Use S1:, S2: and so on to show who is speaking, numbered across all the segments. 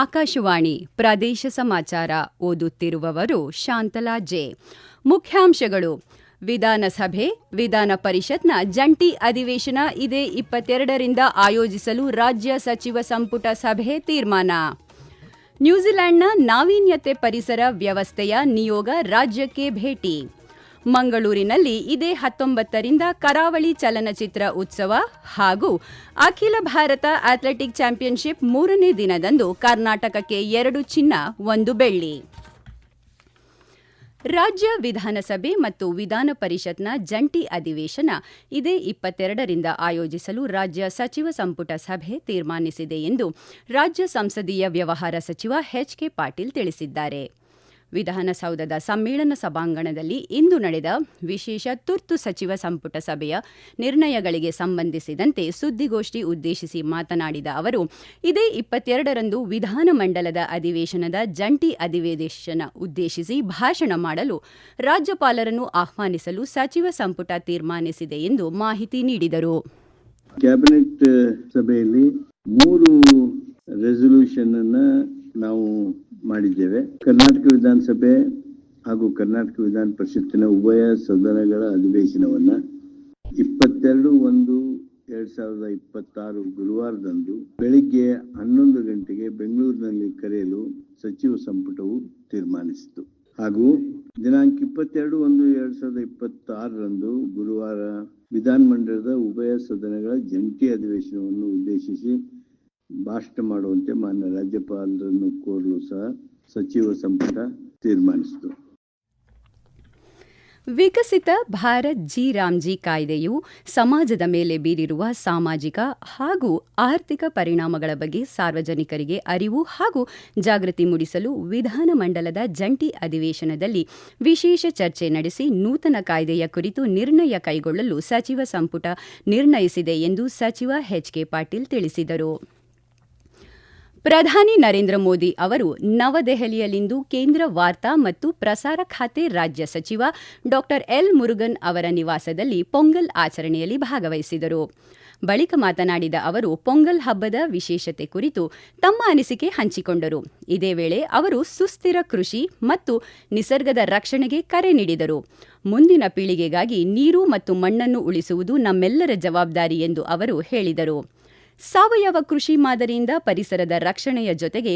S1: ಆಕಾಶವಾಣಿ ಪ್ರದೇಶ ಸಮಾಚಾರ ಓದುತ್ತಿರುವವರು ಶಾಂತಲಾ ಜೆ. ಮುಖ್ಯಾಂಶಗಳು. ವಿಧಾನಸಭೆ ವಿಧಾನ ಪರಿಷತ್ನ ಜಂಟಿ ಅಧಿವೇಶನ ಇದೇ 22ರಿಂದ ಆಯೋಜಿಸಲು ರಾಜ್ಯ ಸಚಿವ ಸಂಪುಟ ಸಭೆ ತೀರ್ಮಾನ. ನ್ಯೂಜಿಲೆಂಡ್ನ ನಾವೀನ್ಯತೆ ಪರಿಸರ ವ್ಯವಸ್ಥೆಯ ನಿಯೋಗ ರಾಜ್ಯಕ್ಕೆ ಭೇಟಿ. ಮಂಗಳೂರಿನಲ್ಲಿ ಇದೇ 19ರಿಂದ ಕರಾವಳಿ ಚಲನಚಿತ್ರ ಉತ್ಸವ ಹಾಗೂ ಅಖಿಲ ಭಾರತ ಅಥ್ಲೆಟಿಕ್ ಚಾಂಪಿಯನ್ಶಿಪ್ 3ನೇ ದಿನದಂದು ಕರ್ನಾಟಕಕ್ಕೆ 2 ಚಿನ್ನ 1 ಬೆಳ್ಳಿ. ರಾಜ್ಯ ವಿಧಾನಸಭೆ ಮತ್ತು ವಿಧಾನ ಪರಿಷತ್ನ ಜಂಟಿ ಅಧಿವೇಶನ ಇದೇ 22ರಿಂದ ಆಯೋಜಿಸಲು ರಾಜ್ಯ ಸಚಿವ ಸಂಪುಟ ಸಭೆ ತೀರ್ಮಾನಿಸಿದೆ ಎಂದು ರಾಜ್ಯ ಸಂಸದೀಯ ವ್ಯವಹಾರ ಸಚಿವ ಎಚ್.ಕೆ. ಪಾಟೀಲ್ ತಿಳಿಸಿದ್ದಾರೆ. ವಿಧಾನಸೌಧದ ಸಮ್ಮೇಳನ ಸಭಾಂಗಣದಲ್ಲಿ ಇಂದು ನಡೆದ ವಿಶೇಷ ತುರ್ತು ಸಚಿವ ಸಂಪುಟ ಸಭೆಯ ನಿರ್ಣಯಗಳಿಗೆ ಸಂಬಂಧಿಸಿದಂತೆ ಸುದ್ದಿಗೋಷ್ಠಿ ಉದ್ದೇಶಿಸಿ ಮಾತನಾಡಿದ ಅವರು, ಇದೇ 22ರಂದು ವಿಧಾನಮಂಡಲದ ಅಧಿವೇಶನದ ಜಂಟಿ ಅಧಿವೇಶನ ಉದ್ದೇಶಿಸಿ ಭಾಷಣ ಮಾಡಲು ರಾಜ್ಯಪಾಲರನ್ನು ಆಹ್ವಾನಿಸಲು ಸಚಿವ ಸಂಪುಟ ತೀರ್ಮಾನಿಸಿದೆ ಎಂದು ಮಾಹಿತಿ ನೀಡಿದರು.
S2: ಕ್ಯಾಬಿನೆಟ್ ಸಭೆಯಲ್ಲಿ 3 ರೆಸಲ್ಯೂಷನ್ ಅನ್ನ ನಾವು ಮಾಡಿದ್ದೇವೆ. ಕರ್ನಾಟಕ ವಿಧಾನಸಭೆ ಹಾಗೂ ಕರ್ನಾಟಕ ವಿಧಾನ ಪರಿಷತ್ತಿನ ಉಭಯ ಸದನಗಳ ಅಧಿವೇಶನವನ್ನ 22/1/2026 ಗುರುವಾರದಂದು ಬೆಳಿಗ್ಗೆ 11 ಗಂಟೆಗೆ ಬೆಂಗಳೂರಿನಲ್ಲಿ ಕರೆಯಲು ಸಚಿವ ಸಂಪುಟವು ತೀರ್ಮಾನಿಸಿತು. ಹಾಗೂ ದಿನಾಂಕ 22/1/2026 ಗುರುವಾರ ವಿಧಾನಮಂಡಲದ ಉಭಯ ಸದನಗಳ ಜಂಟಿ ಅಧಿವೇಶನವನ್ನು ಉದ್ದೇಶಿಸಿ ಭಾಷಣ ಮಾಡುವಂತೆ ಮಾನ್ಯ ರಾಜ್ಯಪಾಲರನ್ನು ಕೋರಲು ಸಹ ಸಚಿವ ಸಂಪುಟ ತೀರ್ಮಾನಿಸಿತು.
S1: ವಿಕಸಿತ ಭಾರತ್ ಜಿ ರಾಮ್ಜಿ ಕಾಯ್ದೆಯು ಸಮಾಜದ ಮೇಲೆ ಬೀರಿರುವ ಸಾಮಾಜಿಕ ಹಾಗೂ ಆರ್ಥಿಕ ಪರಿಣಾಮಗಳ ಬಗ್ಗೆ ಸಾರ್ವಜನಿಕರಿಗೆ ಅರಿವು ಹಾಗೂ ಜಾಗೃತಿ ಮೂಡಿಸಲು ವಿಧಾನಮಂಡಲದ ಜಂಟಿ ಅಧಿವೇಶನದಲ್ಲಿ ವಿಶೇಷ ಚರ್ಚೆ ನಡೆಸಿ ನೂತನ ಕಾಯ್ದೆಯ ಕುರಿತು ನಿರ್ಣಯ ಕೈಗೊಳ್ಳಲು ಸಚಿವ ಸಂಪುಟ ನಿರ್ಣಯಿಸಿದೆ ಎಂದು ಸಚಿವ ಎಚ್.ಕೆ. ಪಾಟೀಲ್ ತಿಳಿಸಿದರು. ಪ್ರಧಾನಿ ನರೇಂದ್ರ ಮೋದಿ ಅವರು ನವದೆಹಲಿಯಲ್ಲಿಂದು ಕೇಂದ್ರ ವಾರ್ತಾ ಮತ್ತು ಪ್ರಸಾರ ಖಾತೆ ರಾಜ್ಯ ಸಚಿವ ಡಾ. ಎಲ್. ಮುರುಗನ್ ಅವರ ನಿವಾಸದಲ್ಲಿ ಪೊಂಗಲ್ ಆಚರಣೆಯಲ್ಲಿ ಭಾಗವಹಿಸಿದರು. ಬಳಿಕ ಮಾತನಾಡಿದ ಅವರು, ಪೊಂಗಲ್ ಹಬ್ಬದ ವಿಶೇಷತೆ ಕುರಿತು ತಮ್ಮ ಅನಿಸಿಕೆ ಹಂಚಿಕೊಂಡರು. ಇದೇ ವೇಳೆ ಅವರು ಸುಸ್ಥಿರ ಕೃಷಿ ಮತ್ತು ನಿಸರ್ಗದ ರಕ್ಷಣೆಗೆ ಕರೆ ನೀಡಿದರು. ಮುಂದಿನ ಪೀಳಿಗೆಗಾಗಿ ನೀರು ಮತ್ತು ಮಣ್ಣನ್ನು ಉಳಿಸುವುದು ನಮ್ಮೆಲ್ಲರ ಜವಾಬ್ದಾರಿ ಎಂದು ಅವರು ಹೇಳಿದರು. ಸಾವಯವ ಕೃಷಿ ಮಾದರಿಯಿಂದ ಪರಿಸರದ ರಕ್ಷಣೆಯ ಜೊತೆಗೆ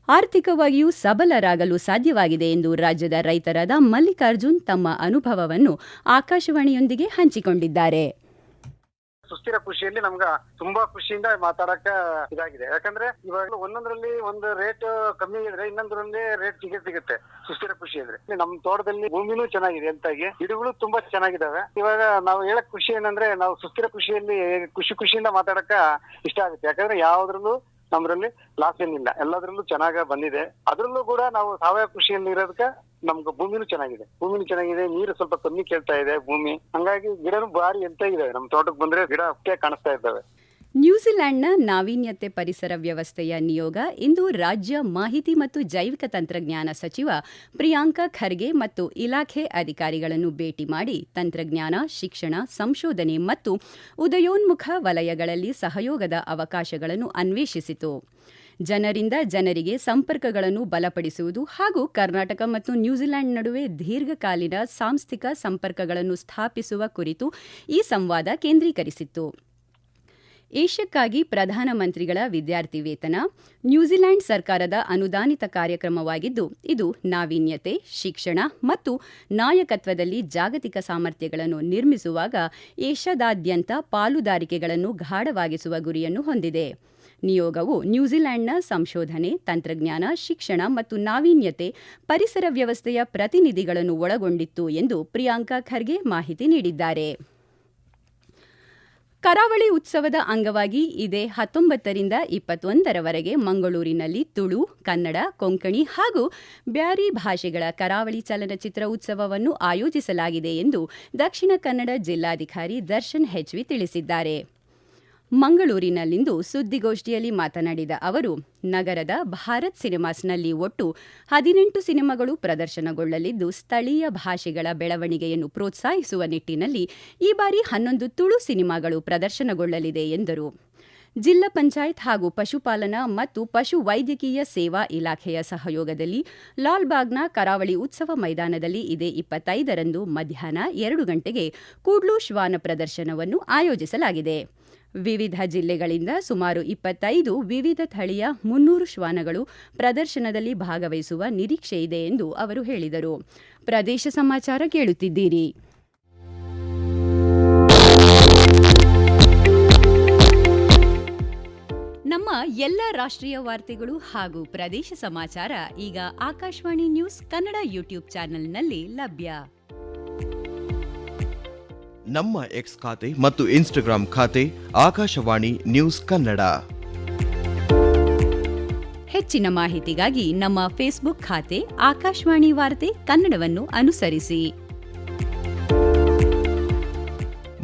S1: ಆರ್ಥಿಕವಾಗಿಯೂ ಸಬಲರಾಗಲು ಸಾಧ್ಯವಾಗಿದೆ ಎಂದು ರಾಜ್ಯದ ರೈತರಾದ ಮಲ್ಲಿಕಾರ್ಜುನ್ ತಮ್ಮ ಅನುಭವವನ್ನು ಆಕಾಶವಾಣಿಯೊಂದಿಗೆ ಹಂಚಿಕೊಂಡಿದ್ದಾರೆ.
S3: ಸುಸ್ಥಿರ ಕೃಷಿಯಲ್ಲಿ ನಮ್ಗ ತುಂಬಾ ಖುಷಿಯಿಂದ ಮಾತಾಡಕ ಇದಾಗಿದೆ. ಯಾಕಂದ್ರೆ ಇವಾಗ ಒಂದೊಂದ್ರಲ್ಲಿ ಒಂದು ರೇಟ್ ಕಮ್ಮಿ ಇದ್ರೆ ಇನ್ನೊಂದ್ರಲ್ಲಿ ರೇಟ್ ಸಿಗುತ್ತೆ. ಸುಸ್ಥಿರ ಕೃಷಿ ಅಂದ್ರೆ ನಮ್ ತೋಟದಲ್ಲಿ ಭೂಮಿನೂ ಚೆನ್ನಾಗಿದೆ, ಅಂತಾಗಿ ಗಿಡಗಳು ತುಂಬಾ ಚೆನ್ನಾಗಿದಾವೆ. ಇವಾಗ ನಾವು ಹೇಳಕ್ ಖುಷಿ ಏನಂದ್ರೆ ನಾವು ಸುಸ್ಥಿರ ಕೃಷಿಯಲ್ಲಿ ಖುಷಿಯಿಂದ ಮಾತಾಡಕ ಇಷ್ಟ ಆಗುತ್ತೆ. ಯಾಕಂದ್ರೆ ಯಾವ್ದ್ರಲ್ಲೂ ನಮ್ದ್ರಲ್ಲಿ ಲಾಸ್ ಏನಿಲ್ಲ, ಎಲ್ಲದ್ರಲ್ಲೂ ಚೆನ್ನಾಗ ಬಂದಿದೆ. ಅದ್ರಲ್ಲೂ ಕೂಡ ನಾವು ಸಾವಯವ ಕೃಷಿಯಲ್ಲಿ ಇರೋದಕ್ಕೆ ನಮ್ಗೆ ಭೂಮಿನೂ ಚೆನ್ನಾಗಿದೆ, ನೀರು ಸ್ವಲ್ಪ ಕಮ್ಮಿ ಕೇಳ್ತಾ ಇದೆ ಭೂಮಿ. ಹಂಗಾಗಿ ಗಿಡನೂ ಭಾರಿ ಎಂತ ಇದಾವೆ. ನಮ್ ತೋಟಕ್ಕೆ ಬಂದ್ರೆ ಗಿಡ ಅಷ್ಟೇ ಕಾಣಿಸ್ತಾ ಇದ್ದಾವೆ.
S1: ನ್ಯೂಜಿಲೆಂಡ್ನ ನಾವೀನ್ಯತೆ ಪರಿಸರ ವ್ಯವಸ್ಥೆಯ ನಿಯೋಗ ಇಂದು ರಾಜ್ಯ ಮಾಹಿತಿ ಮತ್ತು ಜೈವಿಕ ತಂತ್ರಜ್ಞಾನ ಸಚಿವ ಪ್ರಿಯಾಂಕ ಖರ್ಗೆ ಮತ್ತು ಇಲಾಖೆ ಅಧಿಕಾರಿಗಳನ್ನು ಭೇಟಿ ಮಾಡಿ ತಂತ್ರಜ್ಞಾನ, ಶಿಕ್ಷಣ, ಸಂಶೋಧನೆ ಮತ್ತು ಉದಯೋನ್ಮುಖ ವಲಯಗಳಲ್ಲಿ ಸಹಯೋಗದ ಅವಕಾಶಗಳನ್ನು ಅನ್ವೇಷಿಸಿತು. ಜನರಿಂದ ಜನರಿಗೆ ಸಂಪರ್ಕಗಳನ್ನು ಬಲಪಡಿಸುವುದು ಹಾಗೂ ಕರ್ನಾಟಕ ಮತ್ತು ನ್ಯೂಜಿಲೆಂಡ್ ನಡುವೆ ದೀರ್ಘಕಾಲೀನ ಸಾಂಸ್ಥಿಕ ಸಂಪರ್ಕಗಳನ್ನು ಸ್ಥಾಪಿಸುವ ಕುರಿತು ಈ ಸಂವಾದ ಕೇಂದ್ರೀಕರಿಸಿತ್ತು. ಏಷ್ಯಕ್ಕಾಗಿ ಪ್ರಧಾನಮಂತ್ರಿಗಳ ವಿದ್ಯಾರ್ಥಿ ವೇತನ ನ್ಯೂಜಿಲೆಂಡ್ ಸರ್ಕಾರದ ಅನುದಾನಿತ ಕಾರ್ಯಕ್ರಮವಾಗಿದ್ದು, ಇದು ನಾವೀನ್ಯತೆ, ಶಿಕ್ಷಣ ಮತ್ತು ನಾಯಕತ್ವದಲ್ಲಿ ಜಾಗತಿಕ ಸಾಮರ್ಥ್ಯಗಳನ್ನು ನಿರ್ಮಿಸುವಾಗ ಏಷ್ಯಾದಾದ್ಯಂತ ಪಾಲುದಾರಿಕೆಗಳನ್ನು ಗಾಢವಾಗಿಸುವ ಗುರಿಯನ್ನು ಹೊಂದಿದೆ. ನಿಯೋಗವು ನ್ಯೂಜಿಲೆಂಡ್ನ ಸಂಶೋಧನೆ, ತಂತ್ರಜ್ಞಾನ, ಶಿಕ್ಷಣ ಮತ್ತು ನಾವೀನ್ಯತೆ ಪರಿಸರ ವ್ಯವಸ್ಥೆಯ ಪ್ರತಿನಿಧಿಗಳನ್ನು ಒಳಗೊಂಡಿತ್ತು ಎಂದು ಪ್ರಿಯಾಂಕ ಖರ್ಗೆ ಮಾಹಿತಿ ನೀಡಿದ್ದಾರೆ. ಕರಾವಳಿ ಉತ್ಸವದ ಅಂಗವಾಗಿ ಇದೇ 19ರಿಂದ 21ರವರೆಗೆ ಮಂಗಳೂರಿನಲ್ಲಿ ತುಳು, ಕನ್ನಡ, ಕೊಂಕಣಿ ಹಾಗೂ ಬ್ಯಾರಿ ಭಾಷೆಗಳ ಕರಾವಳಿ ಚಲನಚಿತ್ರ ಉತ್ಸವವನ್ನು ಆಯೋಜಿಸಲಾಗಿದೆ ಎಂದು ದಕ್ಷಿಣ ಕನ್ನಡ ಜಿಲ್ಲಾಧಿಕಾರಿ ದರ್ಶನ್ ಹೆಚ್ವಿ ತಿಳಿಸಿದ್ದಾರೆ. ಮಂಗಳೂರಿನಲ್ಲಿಂದು ಸುದ್ದಿಗೋಷ್ಠಿಯಲ್ಲಿ ಮಾತನಾಡಿದ ಅವರು, ನಗರದ ಭಾರತ್ ಸಿನಿಮಾಸ್ನಲ್ಲಿ ಒಟ್ಟು 18 ಸಿನಿಮಾಗಳು ಪ್ರದರ್ಶನಗೊಳ್ಳಲಿದ್ದು, ಸ್ಥಳೀಯ ಭಾಷೆಗಳ ಬೆಳವಣಿಗೆಯನ್ನು ಪ್ರೋತ್ಸಾಹಿಸುವ ನಿಟ್ಟಿನಲ್ಲಿ ಈ ಬಾರಿ 11 ತುಳು ಸಿನಿಮಾಗಳು ಪ್ರದರ್ಶನಗೊಳ್ಳಲಿದೆ ಎಂದರು. ಜಿಲ್ಲಾ ಪಂಚಾಯತ್ ಹಾಗೂ ಪಶುಪಾಲನಾ ಮತ್ತು ಪಶು ವೈದ್ಯಕೀಯ ಸೇವಾ ಇಲಾಖೆಯ ಸಹಯೋಗದಲ್ಲಿ ಲಾಲ್ಬಾಗ್ನ ಕರಾವಳಿ ಉತ್ಸವ ಮೈದಾನದಲ್ಲಿ ಇದೇ 25ರಂದು ಮಧ್ಯಾಹ್ನ 2 ಗಂಟೆಗೆ ಕೂಡ್ಲು ಶ್ವಾನ ಪ್ರದರ್ಶನವನ್ನು ಆಯೋಜಿಸಲಾಗಿದೆ. ವಿವಿಧ ಜಿಲ್ಲೆಗಳಿಂದ ಸುಮಾರು 25 ವಿವಿಧ ತಳಿಯ 300 ಶ್ವಾನಗಳು ಪ್ರದರ್ಶನದಲ್ಲಿ ಭಾಗವಹಿಸುವ ನಿರೀಕ್ಷೆ ಇದೆ ಎಂದು ಅವರು ಹೇಳಿದರು. ಪ್ರದೇಶ ಸಮಾಚಾರ ಕೇಳುತ್ತಿದ್ದೀರಿ. ನಮ್ಮ ಎಲ್ಲ ರಾಷ್ಟ್ರೀಯ ವಾರ್ತೆಗಳು ಹಾಗೂ ಪ್ರದೇಶ ಸಮಾಚಾರ ಈಗ ಆಕಾಶವಾಣಿ ನ್ಯೂಸ್ ಕನ್ನಡ ಯೂಟ್ಯೂಬ್ ಚಾನೆಲ್ನಲ್ಲಿ ಲಭ್ಯ.
S4: ನಮ್ಮ ಎಕ್ಸ್ ಖಾತೆ ಮತ್ತು ಇನ್ಸ್ಟಾಗ್ರಾಂ ಖಾತೆ ಆಕಾಶವಾಣಿ ನ್ಯೂಸ್ ಕನ್ನಡ.
S1: ಹೆಚ್ಚಿನ ಮಾಹಿತಿಗಾಗಿ ನಮ್ಮ ಫೇಸ್ಬುಕ್ ಖಾತೆ ಆಕಾಶವಾಣಿ ವಾರ್ತೆ ಕನ್ನಡವನ್ನು ಅನುಸರಿಸಿ.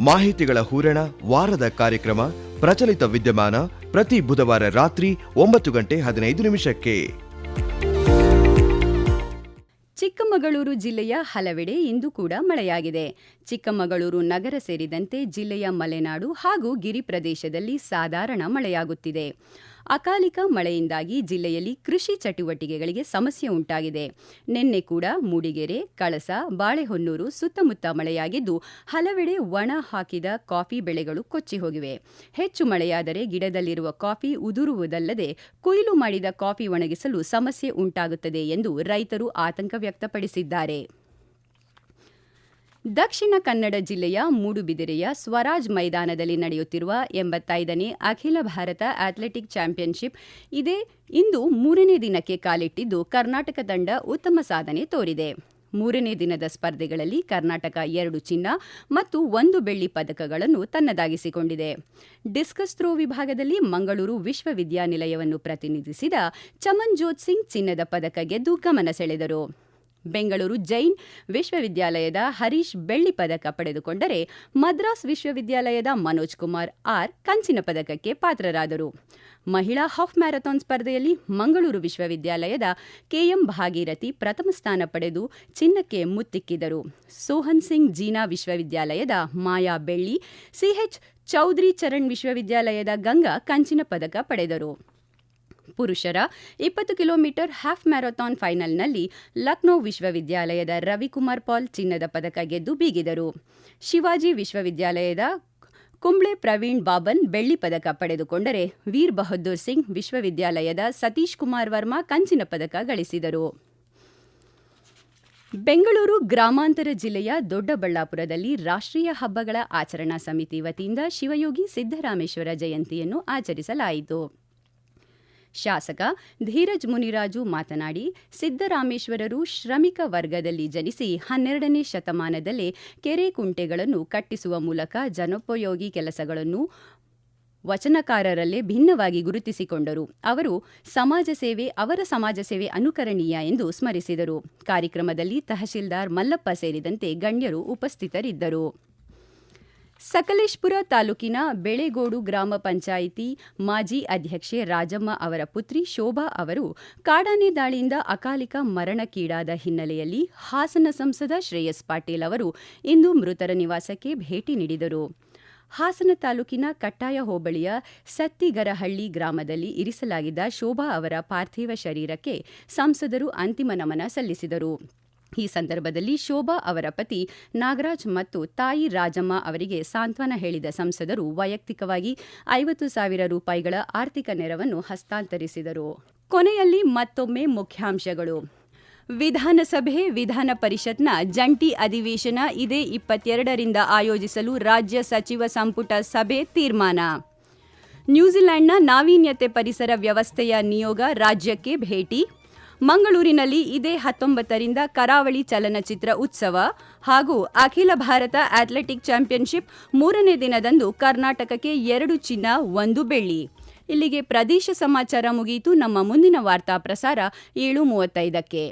S4: ಮಾಹಿತಿಗಳ ಹೂರಣ, ವಾರದ ಕಾರ್ಯಕ್ರಮ, ಪ್ರಚಲಿತ ವಿದ್ಯಮಾನ ಪ್ರತಿ ಬುಧವಾರ ರಾತ್ರಿ 9:15
S1: ಚಿಕ್ಕಮಗಳೂರು ಜಿಲ್ಲೆಯ ಹಲವೆಡೆ ಇಂದು ಕೂಡ ಮಳೆಯಾಗಿದೆ. ಚಿಕ್ಕಮಗಳೂರು ನಗರ ಸೇರಿದಂತೆ ಜಿಲ್ಲೆಯ ಮಲೆನಾಡು ಹಾಗೂ ಗಿರಿ ಪ್ರದೇಶದಲ್ಲಿ ಸಾಧಾರಣ ಮಳೆಯಾಗುತ್ತಿದೆ. ಅಕಾಲಿಕ ಮಳೆಯಿಂದಾಗಿ ಜಿಲ್ಲೆಯಲ್ಲಿ ಕೃಷಿ ಚಟುವಟಿಕೆಗಳಿಗೆ ಸಮಸ್ಯೆ ಉಂಟಾಗಿದೆ. ನಿನ್ನೆ ಕೂಡ ಮೂಡಿಗೆರೆ, ಕಳಸ, ಬಾಳೆಹೊನ್ನೂರು ಸುತ್ತಮುತ್ತ ಮಳೆಯಾಗಿದ್ದು ಹಲವೆಡೆ ಒಣ ಹಾಕಿದ ಕಾಫಿ ಬೆಳೆಗಳು ಕೊಚ್ಚಿ ಹೋಗಿವೆ. ಹೆಚ್ಚು ಮಳೆಯಾದರೆ ಗಿಡದಲ್ಲಿರುವ ಕಾಫಿ ಉದುರುವುದಲ್ಲದೆ ಕೊಯ್ಲು ಮಾಡಿದ ಕಾಫಿ ಒಣಗಿಸಲು ಸಮಸ್ಯೆ ಉಂಟಾಗುತ್ತದೆ ಎಂದು ರೈತರು ಆತಂಕ ವ್ಯಕ್ತಪಡಿಸಿದ್ದಾರೆ. ದಕ್ಷಿಣ ಕನ್ನಡ ಜಿಲ್ಲೆಯ ಮೂಡುಬಿದಿರೆಯ ಸ್ವರಾಜ್ ಮೈದಾನದಲ್ಲಿ ನಡೆಯುತ್ತಿರುವ 85ನೇ ಅಖಿಲ ಭಾರತ ಅಥ್ಲೆಟಿಕ್ ಚಾಂಪಿಯನ್ಶಿಪ್ ಇಂದು 3ನೇ ದಿನಕ್ಕೆ ಕಾಲಿಟ್ಟಿದ್ದು ಕರ್ನಾಟಕ ತಂಡ ಉತ್ತಮ ಸಾಧನೆ ತೋರಿದೆ. 3ನೇ ದಿನದ ಸ್ಪರ್ಧೆಗಳಲ್ಲಿ ಕರ್ನಾಟಕ 2 ಚಿನ್ನ ಮತ್ತು 1 ಬೆಳ್ಳಿ ಪದಕಗಳನ್ನು ತನ್ನದಾಗಿಸಿಕೊಂಡಿದೆ. ಡಿಸ್ಕಸ್ ಥ್ರೋ ವಿಭಾಗದಲ್ಲಿ ಮಂಗಳೂರು ವಿಶ್ವವಿದ್ಯಾನಿಲಯವನ್ನು ಪ್ರತಿನಿಧಿಸಿದ ಚಮನ್ಜೋತ್ ಸಿಂಗ್ ಚಿನ್ನದ ಪದಕ ಗೆದ್ದು ಗಮನ ಸೆಳೆದರು. ಬೆಂಗಳೂರು ಜೈನ್ ವಿಶ್ವವಿದ್ಯಾಲಯದ ಹರೀಶ್ ಬೆಳ್ಳಿ ಪದಕ ಪಡೆದುಕೊಂಡರೆ ಮದ್ರಾಸ್ ವಿಶ್ವವಿದ್ಯಾಲಯದ ಮನೋಜ್ ಕುಮಾರ್ ಆರ್ ಕಂಚಿನ ಪದಕಕ್ಕೆ ಪಾತ್ರರಾದರು. ಮಹಿಳಾ ಹಾಫ್ ಮ್ಯಾರಥಾನ್ ಸ್ಪರ್ಧೆಯಲ್ಲಿ ಮಂಗಳೂರು ವಿಶ್ವವಿದ್ಯಾಲಯದ ಕೆಎಂ ಭಾಗೀರಥಿ ಪ್ರಥಮ ಸ್ಥಾನ ಪಡೆದು ಚಿನ್ನಕ್ಕೆ ಮುತ್ತಿಕ್ಕಿದರು. ಸೋಹನ್ ಸಿಂಗ್ ಜೀನಾ ವಿಶ್ವವಿದ್ಯಾಲಯದ ಮಾಯಾ ಬೆಳ್ಳಿ, ಸಿಎಚ್ ಚೌಧರಿ ಚರಣ್ ವಿಶ್ವವಿದ್ಯಾಲಯದ ಗಂಗಾ ಕಂಚಿನ ಪದಕ ಪಡೆದರು. ಪುರುಷರ 20 ಕಿಲೋಮೀಟರ್ ಹಾಫ್ ಮ್ಯಾರಥಾನ್ ಫೈನಲ್ನಲ್ಲಿ ಲಕ್ನೋ ವಿಶ್ವವಿದ್ಯಾಲಯದ ರವಿಕುಮಾರ್ ಪಾಲ್ ಚಿನ್ನದ ಪದಕ ಗೆದ್ದು ಬೀಗಿದರು. ಶಿವಾಜಿ ವಿಶ್ವವಿದ್ಯಾಲಯದ ಕುಂಬ್ಳೆ ಪ್ರವೀಣ್ ಬಾಬನ್ ಬೆಳ್ಳಿ ಪದಕ ಪಡೆದುಕೊಂಡರೆ ವೀರ್ ಬಹದ್ದೂರ್ ಸಿಂಗ್ ವಿಶ್ವವಿದ್ಯಾಲಯದ ಸತೀಶ್ ಕುಮಾರ್ ವರ್ಮಾ ಕಂಚಿನ ಪದಕ ಗಳಿಸಿದರು. ಬೆಂಗಳೂರು ಗ್ರಾಮಾಂತರ ಜಿಲ್ಲೆಯ ದೊಡ್ಡಬಳ್ಳಾಪುರದಲ್ಲಿ ರಾಷ್ಟ್ರೀಯ ಹಬ್ಬಗಳ ಆಚರಣಾ ಸಮಿತಿ ವತಿಯಿಂದ ಶಿವಯೋಗಿ ಸಿದ್ದರಾಮೇಶ್ವರ ಜಯಂತಿಯನ್ನು ಆಚರಿಸಲಾಯಿತು. ಶಾಸಕ ಧೀರಜ್ ಮುನಿರಾಜು ಮಾತನಾಡಿ, ಸಿದ್ದರಾಮೇಶ್ವರರು ಶ್ರಮಿಕ ವರ್ಗದಲ್ಲಿ ಜನಿಸಿ 12ನೇ ಶತಮಾನದಲ್ಲೇ ಕೆರೆ ಕುಂಟೆಗಳನ್ನು ಕಟ್ಟಿಸುವ ಮೂಲಕ ಜನೋಪಯೋಗಿ ಕೆಲಸಗಳನ್ನು ವಚನಕಾರರಲ್ಲೇ ಭಿನ್ನವಾಗಿ ಗುರುತಿಸಿಕೊಂಡರು. ಅವರ ಸಮಾಜ ಸೇವೆ ಅನುಕರಣೀಯ ಎಂದು ಸ್ಮರಿಸಿದರು. ಕಾರ್ಯಕ್ರಮದಲ್ಲಿ ತಹಶೀಲ್ದಾರ್ ಮಲ್ಲಪ್ಪ ಸೇರಿದಂತೆ ಗಣ್ಯರು ಉಪಸ್ಥಿತರಿದ್ದರು. ಸಕಲೇಶಪುರ ತಾಲೂಕಿನ ಬೆಳೆಗೋಡು ಗ್ರಾಮ ಪಂಚಾಯಿತಿ ಮಾಜಿ ಅಧ್ಯಕ್ಷೆ ರಾಜಮ್ಮ ಅವರ ಪುತ್ರಿ ಶೋಭಾ ಅವರು ಕಾಡಾನೆ ದಾಳಿಯಿಂದ ಅಕಾಲಿಕ ಮರಣಕ್ಕೀಡಾದ ಹಿನ್ನೆಲೆಯಲ್ಲಿ ಹಾಸನ ಸಂಸದ ಶ್ರೇಯಸ್ ಪಾಟೀಲ್ ಅವರು ಇಂದು ಮೃತರ ನಿವಾಸಕ್ಕೆ ಭೇಟಿ ನೀಡಿದರು. ಹಾಸನ ತಾಲೂಕಿನ ಕಟ್ಟಾಯ ಹೋಬಳಿಯ ಸತ್ತಿಗರಹಳ್ಳಿ ಗ್ರಾಮದಲ್ಲಿ ಇರಿಸಲಾಗಿದ್ದ ಶೋಭಾ ಅವರ ಪಾರ್ಥಿವ ಶರೀರಕ್ಕೆ ಸಂಸದರು ಅಂತಿಮ ನಮನ ಸಲ್ಲಿಸಿದರು. ಈ ಸಂದರ್ಭದಲ್ಲಿ ಶೋಭಾ ಅವರ ಪತಿ ನಾಗರಾಜ್ ಮತ್ತು ತಾಯಿ ರಾಜಮ್ಮ ಅವರಿಗೆ ಸಾಂತ್ವನ ಹೇಳಿದ ಸಂಸದರು ವೈಯಕ್ತಿಕವಾಗಿ 50,000 ರೂಪಾಯಿಗಳ ಆರ್ಥಿಕ ನೆರವನ್ನು ಹಸ್ತಾಂತರಿಸಿದರು. ಕೊನೆಯಲ್ಲಿ ಮತ್ತೊಮ್ಮೆ ಮುಖ್ಯಾಂಶಗಳು. ವಿಧಾನಸಭೆ ವಿಧಾನ ಪರಿಷತ್ನ ಜಂಟಿ ಅಧಿವೇಶನ ಇದೇ 22ರಿಂದ ಆಯೋಜಿಸಲು ರಾಜ್ಯ ಸಚಿವ ಸಂಪುಟ ಸಭೆ ತೀರ್ಮಾನ. ನ್ಯೂಜಿಲೆಂಡ್ನ ನಾವೀನ್ಯತೆ ಪರಿಸರ ವ್ಯವಸ್ಥೆಯ ನಿಯೋಗ ರಾಜ್ಯಕ್ಕೆ ಭೇಟಿ. ಮಂಗಳೂರಿನಲ್ಲಿ ಇದೇ 19ರಿಂದ ಕರಾವಳಿ ಚಲನಚಿತ್ರ ಉತ್ಸವ ಹಾಗೂ ಅಖಿಲ ಭಾರತ ಅಥ್ಲೆಟಿಕ್ ಚಾಂಪಿಯನ್ಶಿಪ್ 3ನೇ ದಿನದಂದು ಕರ್ನಾಟಕಕ್ಕೆ 2 ಚಿನ್ನ 1 ಬೆಳ್ಳಿ. ಇಲ್ಲಿಗೆ ಪ್ರದೇಶ ಸಮಾಚಾರ ಮುಗಿಯಿತು. ನಮ್ಮ ಮುಂದಿನ ವಾರ್ತಾ ಪ್ರಸಾರ 7:35ಕ್ಕೆ.